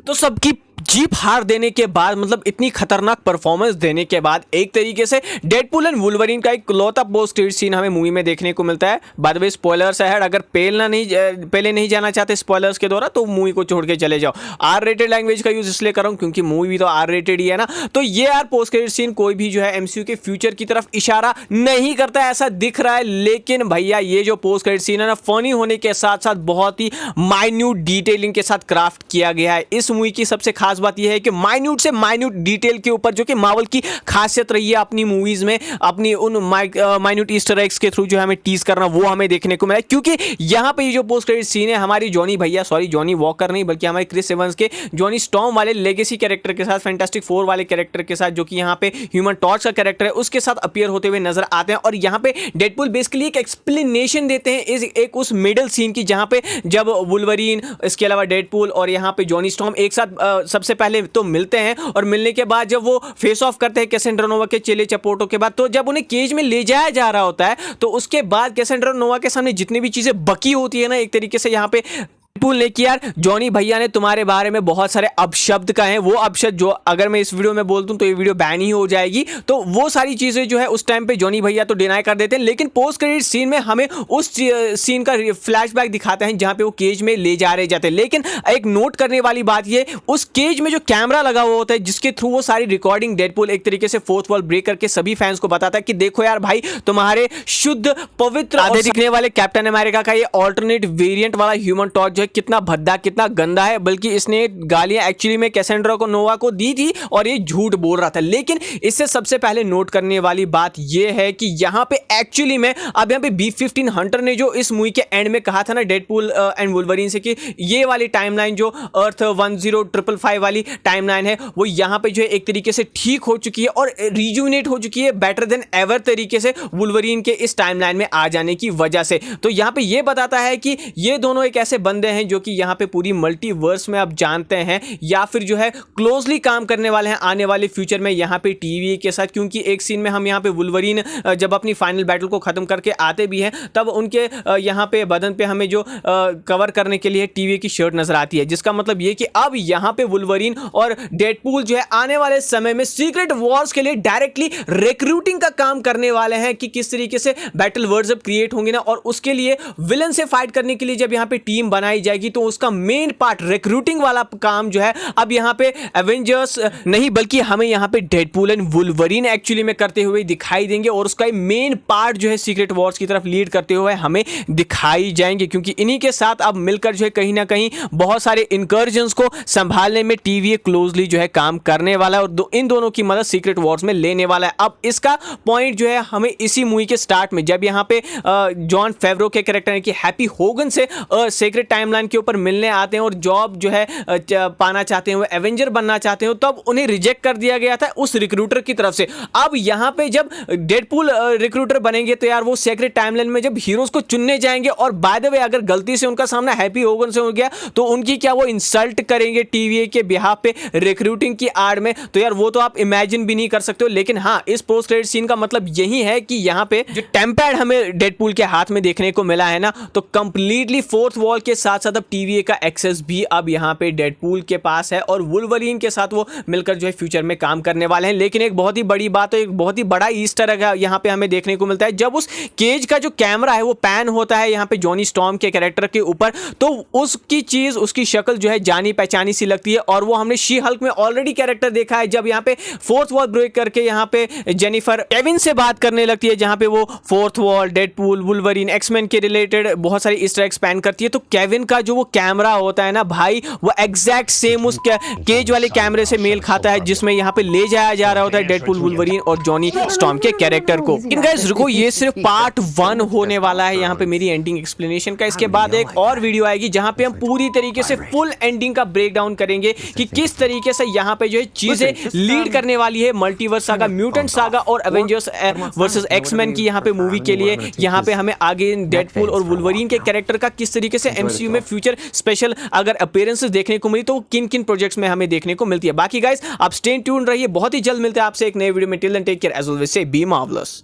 तो सबकी जीप हार देने के बाद, मतलब इतनी खतरनाक परफॉर्मेंस देने के बाद, एक तरीके से डेडपूल एंड वुल्वरीन का एक लौता पोस्ट क्रेडिट सीन हमें मूवी में देखने को मिलता है। बाय द वे स्पॉयलर्स है, अगर पहले नहीं जाना चाहते स्पॉयलर्स के द्वारा तो मूवी को छोड़ के चले जाओ। आर रेटेड लैंग्वेज का यूज इसलिए कर रहा हूं क्योंकि मूवी भी तो आर रेटेड ही है ना। तो ये यार पोस्ट क्रेडिट सीन कोई भी जो है एमसीयू के फ्यूचर की तरफ इशारा नहीं करता है, ऐसा दिख रहा है। लेकिन भैया ये जो पोस्ट क्रेडिट सीन है ना, फनी होने के साथ साथ बहुत ही माइन्यूट डिटेलिंग के साथ क्राफ्ट किया गया है। इस मूवी की सबसे खास बात यह है कि माइन्यूट से माइन्यूट डिटेल के ऊपर, जो कि मार्वल की खासियत रही है अपनी मूवीज में, अपनी उन माइन्यूट ईस्टर एग्स के थ्रू जो हमें टीज करना, वो हमें देखने को मिला। क्योंकि यहां पे ये जो पोस्ट क्रेडिट सीन है हमारी जॉनी वॉकर नहीं बल्कि हमारे क्रिस एवंस के जॉनी स्टॉर्म वाले लेगेसी कैरेक्टर के साथ, फैंटास्टिक फोर वाले कैरेक्टर के साथ, जो कि यहां पे ह्यूमन टॉर्च का कैरेक्टर है, उसके साथ अपीयर होते हुए नजर आते हैं। और यहां पे डेडपूल बेसिकली एक एक्सप्लेनेशन देते हैं एक उस मिडल सीन की, जहां पे जब वुल्वरीन, इसके अलावा डेडपूल और यहां पे जॉनी स्टॉर्म एक साथ सबसे पहले तो मिलते हैं, और मिलने के बाद जब वो फेस ऑफ करते हैं कैसेंड्रा नोवा के चेले चपोटों के बाद, तो जब उन्हें केज में ले जाया जा रहा होता है, तो उसके बाद कैसेंड्रा नोवा के सामने जितनी भी चीजें बकी होती है ना, एक तरीके से यहां पे डेडपूल ने कि यार जॉनी भैया ने तुम्हारे बारे में बहुत सारे अपशब्द कहे हैं, वो अपशब्द जो अगर मैं इस वीडियो में बोल दूं तो ये वीडियो बैन ही हो जाएगी। तो वो सारी चीजें जो है उस टाइम पे जॉनी भैया तो डिनाई कर देते हैं, लेकिन पोस्ट क्रेडिट सीन में हमें उस सीन का फ्लैशबैक दिखाते हैं जहां पे वो केज में ले जा रहे जाते हैं। लेकिन एक नोट करने वाली बात ये, उस केज में जो कैमरा लगा हुआ होता है, जिसके थ्रू वो सारी रिकॉर्डिंग डेडपूल एक तरीके से फोर्थ वॉल ब्रेक करके सभी फैंस को बताता है कि देखो यार भाई, तुम्हारे शुद्ध पवित्र आधे दिखने वाले कैप्टन अमेरिका का ये ऑल्टरनेट वेरिएंट वाला ह्यूमन टॉर्च जो है कितना भद्दा, कितना गंदा है, बल्कि इसने गालियां एक्चुअली में कैसेंड्रा को नोवा को दी थी और ये झूठ बोल रहा था। लेकिन इससे सबसे पहले नोट करने वाली बात ये है कि यहां पे एक्चुअली में अब यहां पे B-15 हंटर ने जो इस मूवी के एंड में कहा था ना डेडपूल एंड वुल्वरीन से कि ये वाली टाइमलाइन जो अर्थ 10555 वाली टाइमलाइन है, वो यहां पे जो है एक तरीके से ठीक हो चुकी है और रिजुविनेट हो चुकी है बेटर देन एवर तरीके से वुल्वरीन के इस टाइमलाइन में आ जाने की वजह से। तो यहां पे ये बताता है कि ये दोनों एक ऐसे बंदे हैं जो कि यहां पे पूरी मल्टीवर्स में आप जानते हैं, या फिर जो है क्लोजली काम करने वाले हैं आने वाले फ्यूचर में यहां पे टीवी के साथ। क्योंकि एक सीन में हम यहां पे वुल्वरीन जब अपनी फाइनल बैटल को खत्म करके आते भी हैं, तब उनके यहां पे बदन पे हमें जो कवर करने के लिए टीवी की शर्ट नजर आती है, जिसका मतलब ये कि अब यहां पे वुल्वरीन और डेडपूल जो है आने वाले समय में सीक्रेट वॉर्स के लिए डायरेक्टली रिक्रूटिंग का काम करने वाले हैं कि किस तरीके से बैटल वर्ड्स अब क्रिएट होंगे ना, और उसके लिए विलन से फाइट करने के लिए जब यहां पे टीम बनाई जाएगी, तो उसका मेन पार्ट रिक्रूटिंग वाला काम जो है अब यहां पे एवेंजर्स नहीं बल्कि हमें यहां पे डेडपूल एंड वुल्वरीन एक्चुअली में करते हुए दिखाई देंगे, और उसका मेन पार्ट जो है सीक्रेट वॉर्स की तरफ लीड करते हुए हमें दिखाई जाएंगे। क्योंकि इन्हीं के साथ अब मिलकर जो है कहीं ना कहीं बहुत सारे इनकर्जन्स को संभालने में टीवीए क्लोजली जो है काम करने वाला है, और इन दोनों की मदद सीक्रेट वॉर्स में लेने वाला है। अब इसका पॉइंट जो है हमें इसी मूवी के स्टार्ट में, जब यहां पे जॉन फेवरो के कैरेक्टर की हैप्पी होगन से सीक्रेट टाइमलाइन के ऊपर मिलने आते हैं और जॉब जो है पाना चाहते हैं, वो एवेंजर बनना चाहते हैं, तब उन्हें रिजेक्ट कर दिया गया था उस रिक्रूटर की तरफ से। अब यहां पे जब डेडपूल रिक्रूटर बनेंगे, तो यार वो सीक्रेट टाइमलाइन में जब हीरोज को चुनने जाएंगे, और बाय द वे अगर गलती से उनका सामना हैप्पी होगन से हो गया, तो उनकी क्या वो इंसल्ट करेंगे टीवीए के बिहाफ पे रिक्रूटिंग की आड़ में, तो यार वो तो आप इमेजिन भी नहीं कर सकते हो। लेकिन हाँ, इस पोस्ट क्रेडिट सीन का मतलब यही है कि यहां पे जो टेम्पैड हमें डेडपूल के हाथ में देखने को मिला है ना, तो कंप्लीटली फोर्थ वॉल के साथ साथ अब टीवीए का एक्सेस भी अब यहां पे डेडपूल के पास है, और वुल्वरीन के साथ वो मिलकर जो है फ्यूचर में काम करने वाले हैं। लेकिन एक बहुत ही बड़ी बात, एक बहुत ही बड़ा ईस्टर एग यहां पे हमें देखने को मिलता है, जब उस केज का जो कैमरा है वो पैन होता है यहां पे जॉनी स्टॉर्म के कैरेक्टर के ऊपर, तो उसकी चीज, उसकी शक्ल जो है जानी पहचानी सी लगती है। और वो हमने शी हल्क में ऑलरेडी कैरेक्टर देखा है, जब यहां पे फोर्थ वॉल ब्रेक करके यहां पे जेनिफर केविन से बात करने लगती है, जहां पे वो fourth wall, Deadpool, Wolverine, X man के रिलेटेड बहुत सारी ईस्टर एग्स पैन करती है। तो केविन का जो वो कैमरा होता है ना भाई, वो एग्जैक्ट सेम उस केज वाले कैमरे से मेल खाता है जिसमें यहां पे ले जाया जा रहा होता है डेडपूल, वुल्वरीन और जॉनी स्टॉर्म के कैरेक्टर को। लेकिन गाइस रुको, ये सिर्फ पार्ट 1 होने वाला है यहां पे मेरी एंडिंग एक्सप्लेनेशन का। इसके बाद एक और वीडियो आएगी जहां पे हम पूरी तरीके से फुल एंडिंग का ब्रेक डाउन करेंगे कि किस तरीके से यहां पे जो है चीजें लीड करने वाली है मल्टीवर्स सागा, म्यूटेंट सागा और एवेंजर्स वर्सेस एक्समैन की यहां पे मूवी के लिए। यहां पे हमें आगे डेडपूल और वुल्वरीन के कैरेक्टर का किस तरीके से एमसीयू में फ्यूचर स्पेशल अगर अपीयरेंसेस देखने को मिली, तो किन किन प्रोजेक्ट्स में हमें देखने को मिलती है। बाकी गाइस आप स्टे ट्यून्ड रहिए, बहुत ही जल्द मिलते हैं आपसे एक नए वीडियो में। Till then take care, as always say be marvellous.